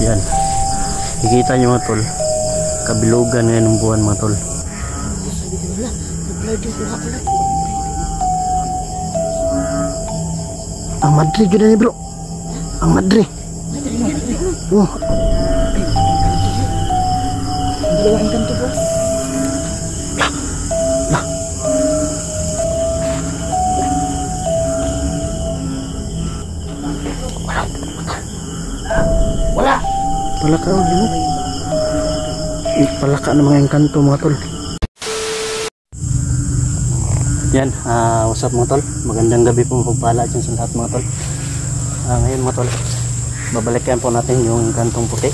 Yan. Nakikita nyo mga tol, kabilugan ngayon ng buwan mga tol. Ang madre yun na bro. Ang madre. Oh. Dalawang kanto bro. Lah. Wala. Palaka o yun. Palaka ng mga engkanto mga tol. Yan, what's up mga tol? Magandang gabi po mapagpala dyan sa lahat mga tol. Ngayon mga tol, babalikan po natin yung engkantong puti.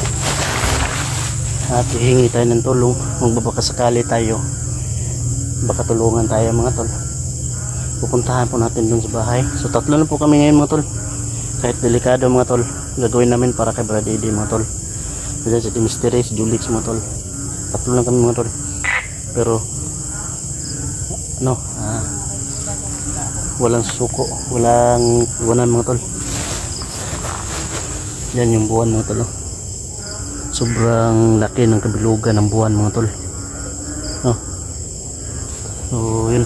At hihingi tayo ng tulong kung babakasakali tayo, baka tulungan tayo mga tol. Pupuntahan po natin dun sa bahay. So tatlo na po kami ngayon mga tol. Kahit delikado mga tol, gagawin namin para kay Brad Eddie mga tol. Kasi si Mysteries, Julix mga tol. Tatlo lang kami mga tol. Pero walang suko, walang iwanan mga tol. Yan yung buwan mga tol. Sobrang laki ng kabilugan ng buwan mga tol. So yun,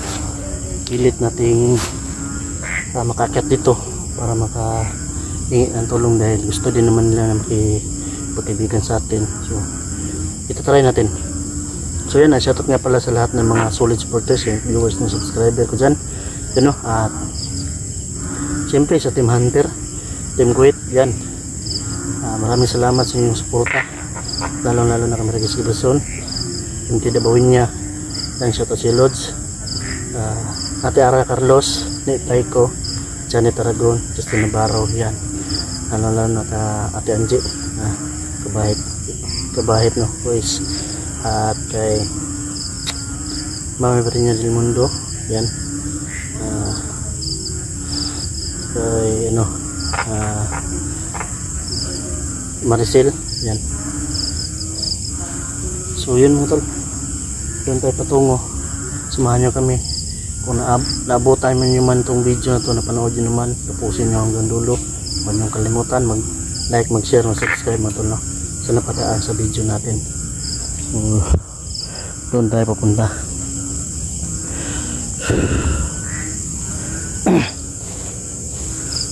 pilit nating makakyat dito para makahingi ng tulong dahil gusto din naman nila na makipagkaibigan sa atin. So ito try natin. So yan, shoutout nga pala sa lahat ng mga solid supporters, yung viewers na subscriber ko dyan. Yun, at siyempre sa Team Hunter, Team Kuwait, yan. Maraming salamat sa inyong suporta. Lalo na kami Regis Gibrason, Team Tida Bawinya, yan, shoutout si Lods, Ate Ara Carlos, Nate Taiko, Janet Aragon, Justin Navarro, yan. Lalo na ka Ate Angie, kabahit no, boys. At kay Mami Brinya del Mundo, yan. Kay Maricel, yan. So yun mga tol, yun tayo patungo. Samahan nyo kami. Kung naabutan nyo man itong video na to, napanood nyo naman, tapusin nyo hanggang dulo. Huwag nyo kalimutan mag like, mag share, mag subscribe mga tol, no? Sa napadaan sa video natin. Doon tayo papunta.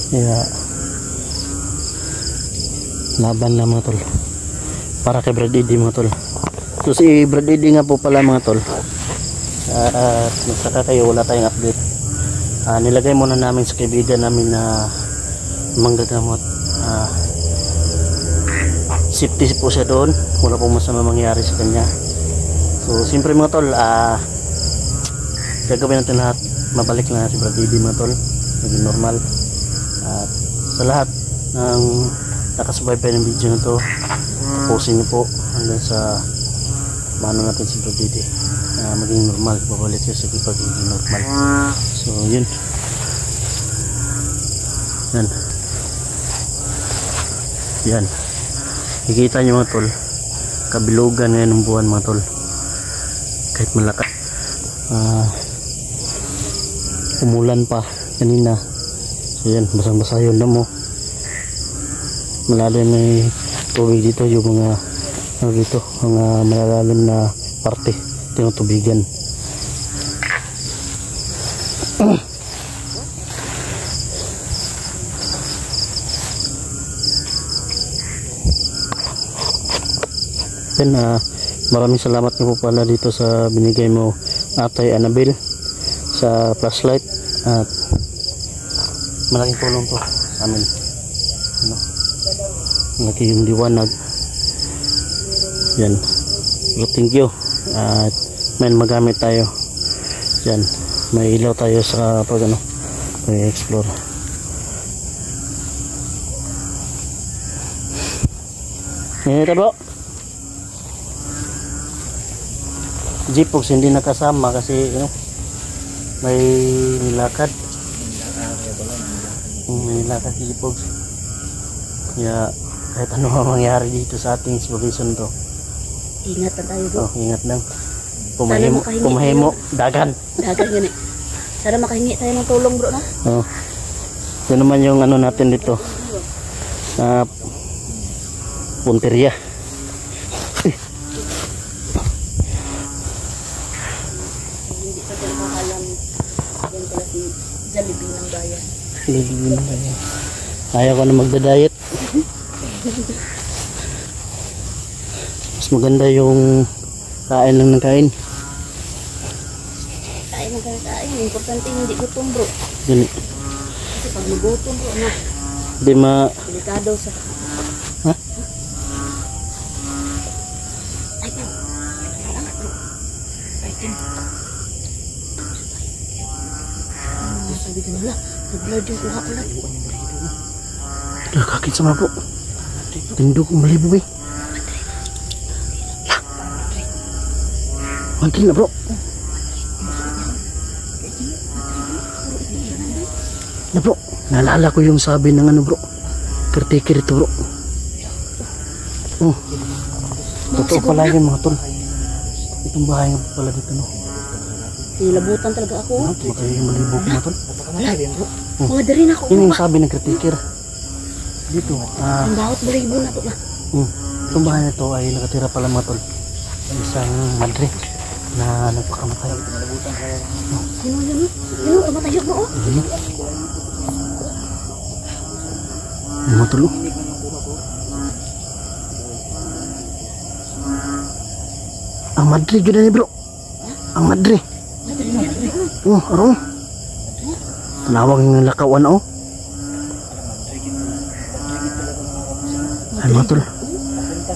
Kaya laban na mga tol para kay Brad Eddie mga tol. So si Brad Eddie nga po pala mga tol, nagsaka kayo, wala tayong update. Nilagay muna namin sa kaibigan namin na manggagamot. Safety po siya doon, wala pong masama mangyari sa kanya. So siyempre mga tol, gagawin natin lahat, mabalik na si Brad Eddie mga tol, maging normal. At sa lahat ng nakasubaybay ng video na to, tapusin niyo po hanggang sa maano natin si Brad Eddie, maging normal, babalik siya sa pagiging normal. So yun, yan, nakikita nyo mga tol, kabilugan ngayon ng buwan mga tol. Kahit malakas, umulan pa kanina. So yan, basang-basa yun na mo. Malalim na yung tubig dito, yung mga dito, mga malalalim na parte tinutubigan. Then maraming salamat nga po pala dito sa binigay mo Atay Annabel sa flashlight, at malaking tulong to sa amin. Malaki yung liwanag yan. Pero thank you, at may magamit tayo yan, may ilaw tayo sa pag explore. Ito bro, Jeepox hindi nakasama kasi may nilakad. May nilakad si Jeepox. Kaya kahit ano mangyari dito sa ating exploration to, ingat na tayo bro. Ingat lang. Pumahimo, dagan yun eh. Sana makahingi tayo ng tulong bro na. Yan naman yung natin dito. punteriya. Hindi pa tayo makalam. Yan pala si Jollibee ng bayan. Ayaw ko na magda-diet. Mas maganda yung kain lang ng kain. Kain ng kain. Importante hindi gutom bro. Dili. Kasi pag nagutom bro, ano, Di ma... delikado sa... Ha? Ay bro. Angat bro. Fighting. Sabi ko nila, nag-blood yung kuha ko lang. Kakit sama bro. Tindo kong malibo eh. Mantin na bro. Na bro, naalala ko yung sabi ng ano bro, caretaker ito bro. Oh, totoo pala yun mga tol. Itong bahay nga pala dito no. Nilabutan talaga ako. Baka yung malibo ko mga tol. Mga darin ako. Yun yung sabi ng caretaker. Dito, Ang bawat balibo na to na. itong bahay na to ay nakatira pala mga tol. Isang madre na nagpakamatay. Sino yun? Sino? Tumatayok bro. Ano mga tol? Ang madre yun na ni bro. Ang madre. Oh, arong. Tanawag ng lakawan oh. Ay mga tol.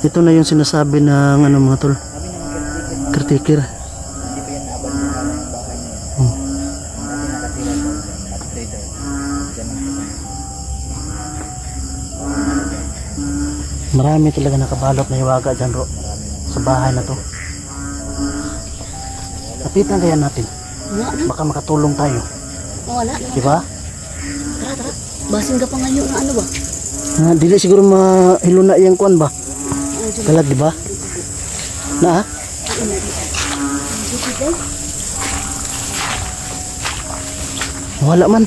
Ito na yung sinasabi ng ano mga tol. Caretaker. Marami talaga nakabalot na hiwaga dyan bro. Sa bahay na to. Lapitan kaya natin. Baka makatulong tayo. Wala. Diba? Tara, tara. Basing ka pa ngayon na ano ba? Dili siguro mahiluna yung kuan ba? Kalag diba? Na wala man.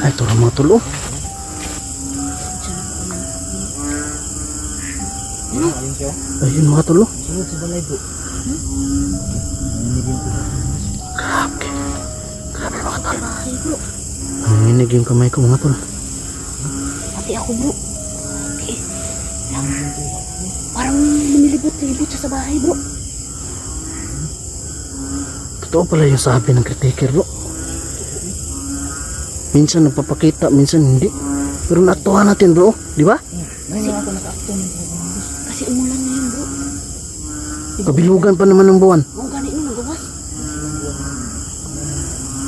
Ay, ito na mga tulo. Ayun mga tulo. Grabe. Grabe mga tol. Nanginig yung kamay ko mga tol. Pati ako bro. Okay. Parang lumilibot-libot sa bahay bro. Totoo pala yung sabi ng caretaker bro. Minsan nagpapakita, minsan hindi. Pero naaktuhan natin bro, di ba? Kasi umulan na yun bro. Kabilugan pa naman ng buwan. Ang gani mo nagawas.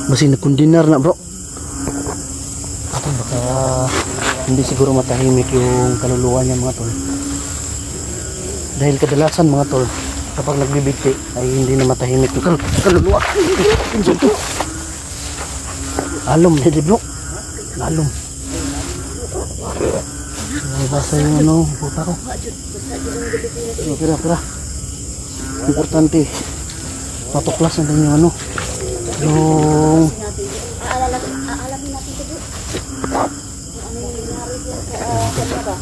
Basi nagkundinar na bro. Baka hindi siguro matahimik yung kaluluwa niya mga tol. Dahil kadalasan mga tol, kapag nagbibigti ay hindi na matahimik yung kaluluwa. Alom na di bro. Alom. Basa yung ano, puta ko. Pira. Importante. Matuklas na din yung ano. Yung Aalamin natin ito bro. Kung ano yung nangyari siya sa kanila.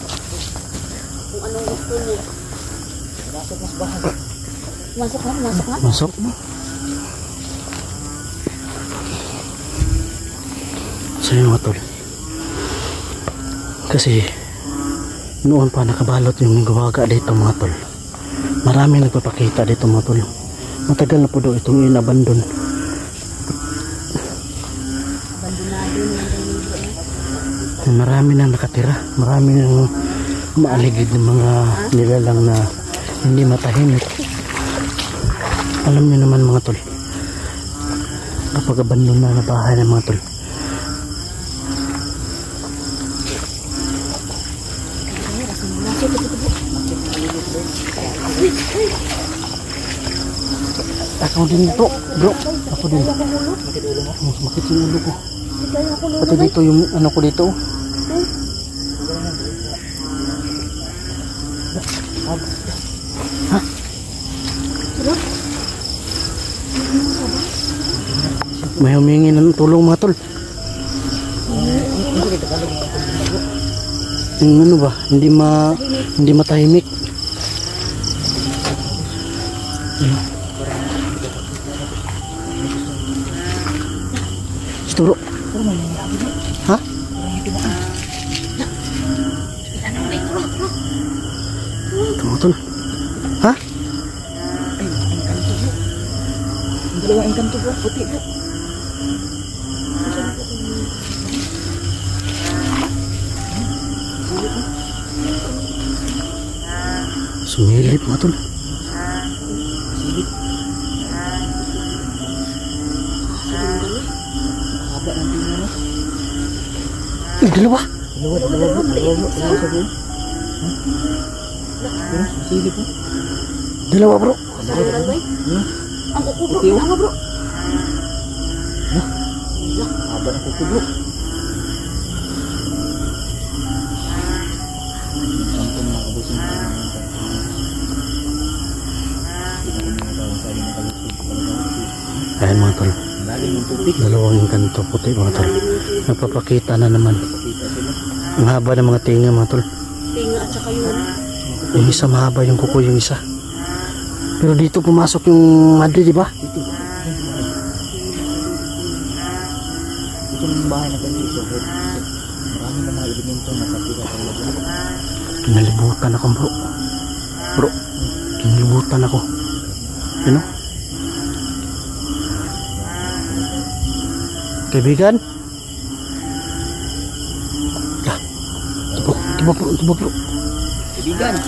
Kung anong gusto niya. Masok na. masok. So yun mga tol. Kasi noon pa nakabalot yung gawaga dito mga tol. Marami nagpapakita dito mga tol. Matagal na po daw itong inabandon. Marami na nakatira. Marami nang maaligid ng mga nilalang na hindi matahimik. Alam niyo naman mga tol, kapag abandon na bahay ng mga tol, ako din ito bro, ako din. Makit yung ulo ko. Pati dito yung ano ko dito. Ha? May humingi ng tulong mga tol. Yung ano ba, hindi matahimik. Ano? Sturo. Ha? Tumutol. Ha? Ang dalawang engkanto bro, puti bro. Sumilip mga tol. Silip. Haba ng tingnan mo. Dalawa. Dalawa bro. Dalawa sabi. Silip mo. Dalawa bro. Ang kuko bro. Tama bro. Haba ng kuko bro. Ayan mga tol, dalawang engkanto puti mga tol. Nagpapakita na naman. Ang haba ng mga tinga mga tol. Tinga at saka Yung isa mahaba yung kuko yung isa. Pero dito pumasok yung madre, di ba? Ito yung bahay na ganito. Marami na mga elemento na kapila talaga. Kinalibutan ako bro. Bro, kinalibutan ako. Ano? Kaibigan? Lah, tibok bro. Kaibigan.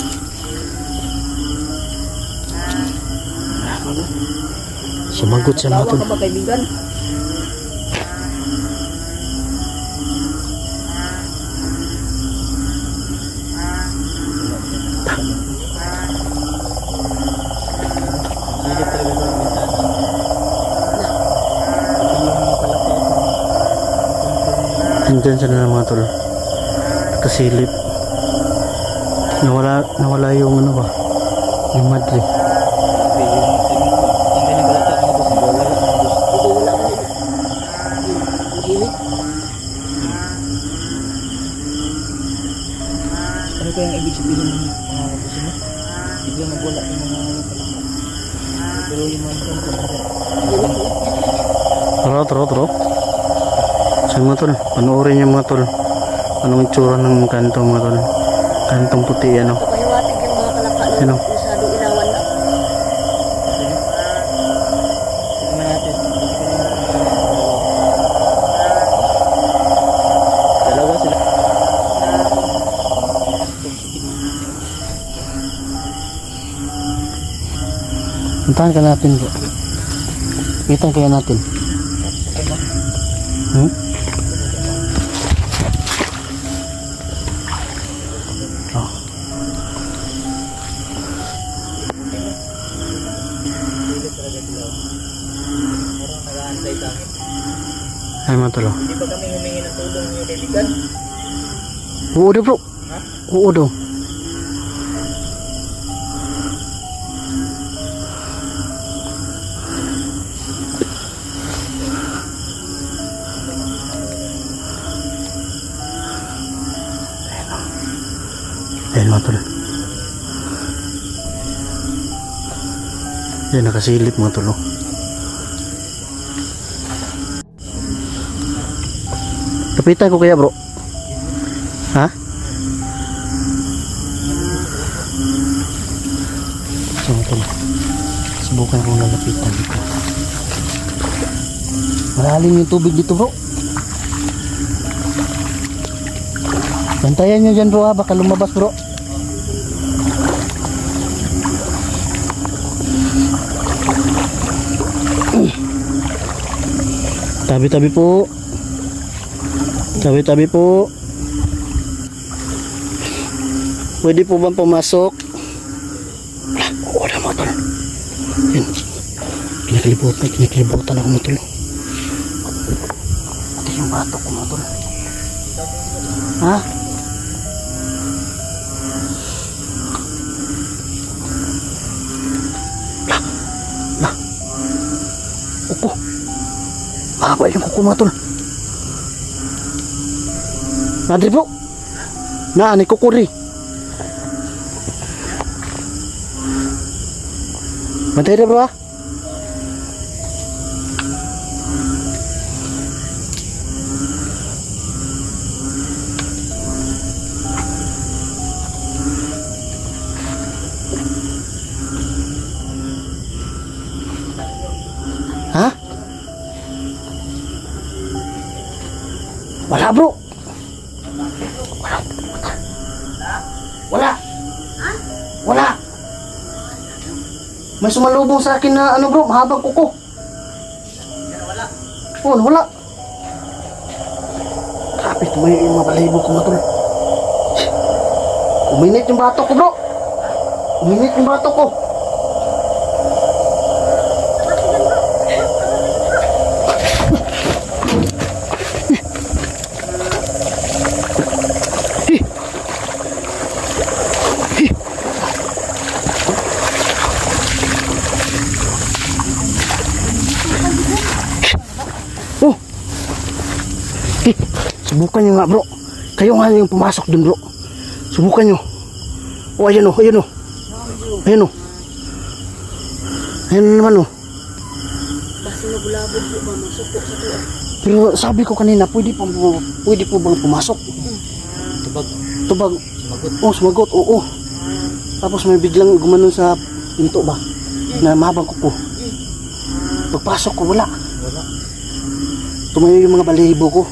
Sumagot siya mga tol. Tawa ka ba kaibigan? Andyan siya na mga tol. Kasilip. Nawala yung ano ba? Yung madre. Ano kaya ang ibig sabihin ng mga kapusin mo? Biglang nagwala yung mga palaka. Pero yung mga Tro. So mga tol, panoorin yung mga tol. Anong itsura ng kanto mga tol. Kantong puti ano. pahiwatig yung mga palaka na Ano? masyado ilawan na. Tingnan natin. Dalawa sila. Puntahan ka natin bro. Kitan kaya natin. Oh. Ay mga tol. Hindi ba kami humingi ng tulong yung kaibigan? Oo daw bro. Oo daw. Ayan mga tol. Ayan nakasilip mga tol. Lapitan ko kaya bro. Ha? So mga tol, subukan kong lalapitan dito. Malalim yung tubig dito bro. Bantayan nyo dyan bro ha, baka lumabas bro. Tabi-tabi po. Tabi-tabi po. Pwede po bang pumasok? Oo na mga tol. Yan. Kinakilibutan ako mga tol. Ito yung batok ko mga tol. Ha? Kuko. Mahaba yung kuko mga tol. Madre bro. Na, ni kukuri. Bantay na bro ha. Ha? Wala bro. Wala. Wala. May sumalubong sa akin na ano bro, mahabang kuko. Wala. Oh, wala. Kapit mo yung mabalibo ko matol. Uminit yung bato ko bro. Uminit yung bato ko. Subukan nyo nga bro. Kayo nga yung pumasok dun bro. Subukan nyo. Oh ayan o, ayan o. Ayan o. Ayan na naman o. Basta nabulabog po ba masok po sa tuwa. Pero sabi ko kanina, pwede po bang pumasok? Tubag. Tubag. Sumagot. Oh, sumagot, oo. Tapos may biglang gumanon sa pinto ba? Na mahabang kuko. Pagpasok ko, wala. Wala. Tumayo yung mga balahibo ko.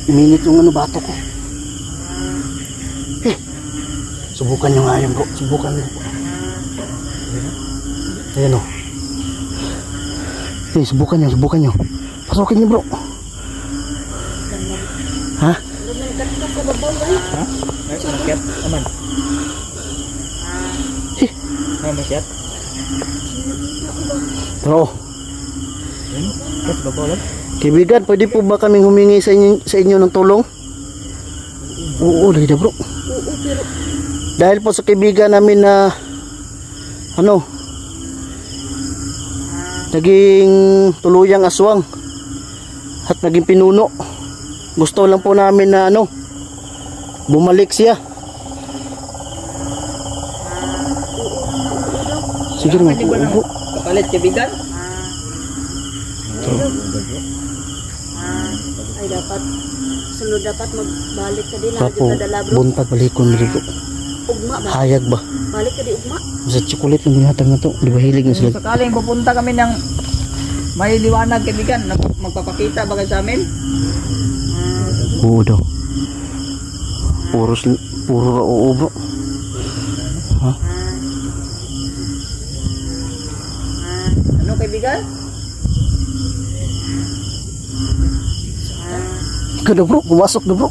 Minit yung ano bato ko. Subukan nyo nga yun bro. Subukan nyo. Ayan o. Subukan nyo, subukan nyo. Pasukin nyo bro. Ha? Ha? Ay, sumakyat. Aman. Ay, masyat. Bro. Kat, babaw lang. Kaibigan, pwede po ba kaming humingi sa inyo ng tulong? Oo, lagi na bro. Dahil po sa kaibigan namin na ano, naging tuluyang aswang at naging pinuno. Gusto lang po namin na ano, bumalik siya. Sige naman po bro. Kapalit, kaibigan. Ay dapat sunod dapat magbalik ka din Tapo, na dala bro. buntag balikon rin bro. Ugma ba? Hayag ba? Balik ka di ugma. Sa chocolate lang binatang na to. Di ba hilig na Kung sila? sakaling pupunta kami ng may liwanag, kaibigan, magpapakita ba kayo sa amin? Oo daw. Puro oo bro. Ha? Ano, kaibigan? Ikaw na bro, pumasok na bro.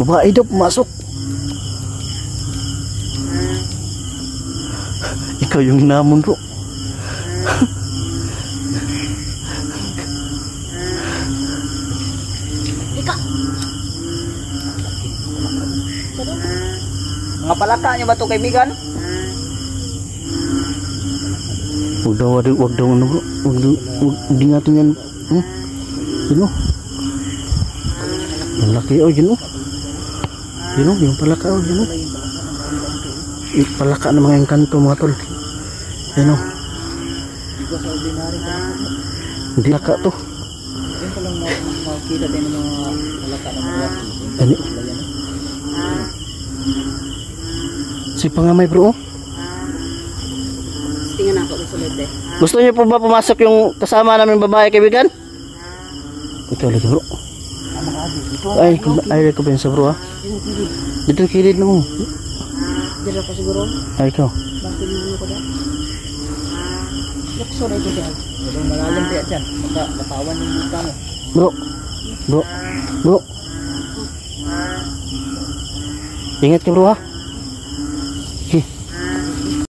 Babae daw, pumasok. Ikaw yung namon bro. Ika. Mga palaka nyo ba ito, kaibigan? Huwag daw ano bro. Hindi natin yan. Yun o. Malaki o, yun o. Yun o, yung palaka o, yun o. Palaka ng mga engkanto mga tol. Yun o. Hindi palaka to. Yan pa lang makikita din ng mga palaka na mga Ano? Si pangamay bro o. Tingnan ako ulit eh. Gusto niyo po ba pumasok yung kasama namin babae kaibigan? Ito lagi bro. Ay ko pa sa bro ha. Dito kilid na mo. Dira pa siguro. Ay ikaw. Bakit mo ko da? Lukso na ito dyan. Walang malalim kaya dyan. Makatawan yung buka mo. Bro. Ingat ka bro ha.